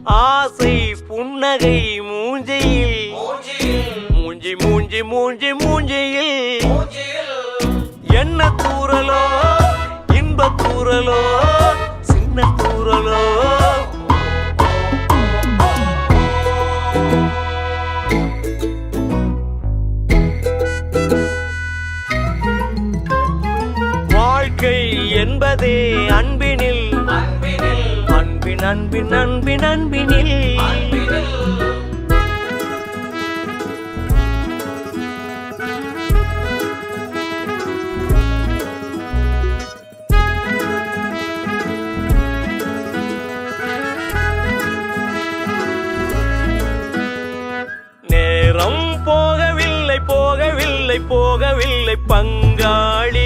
ஆசை புன்னகை மூஞ்சையில் மூஞ்சி மூஞ்சி மூஞ்சி மூஞ்சியில் என்ன தூரலோ இன்ப தூரலோ சின்ன தூரலோ வாழ்க்கை என்பதே அன்பினில் அன்பின் அன்பின் அன்பின் அன்பினில் நேரம் போகவில்லை போகவில்லை போகவில்லை பங்காளி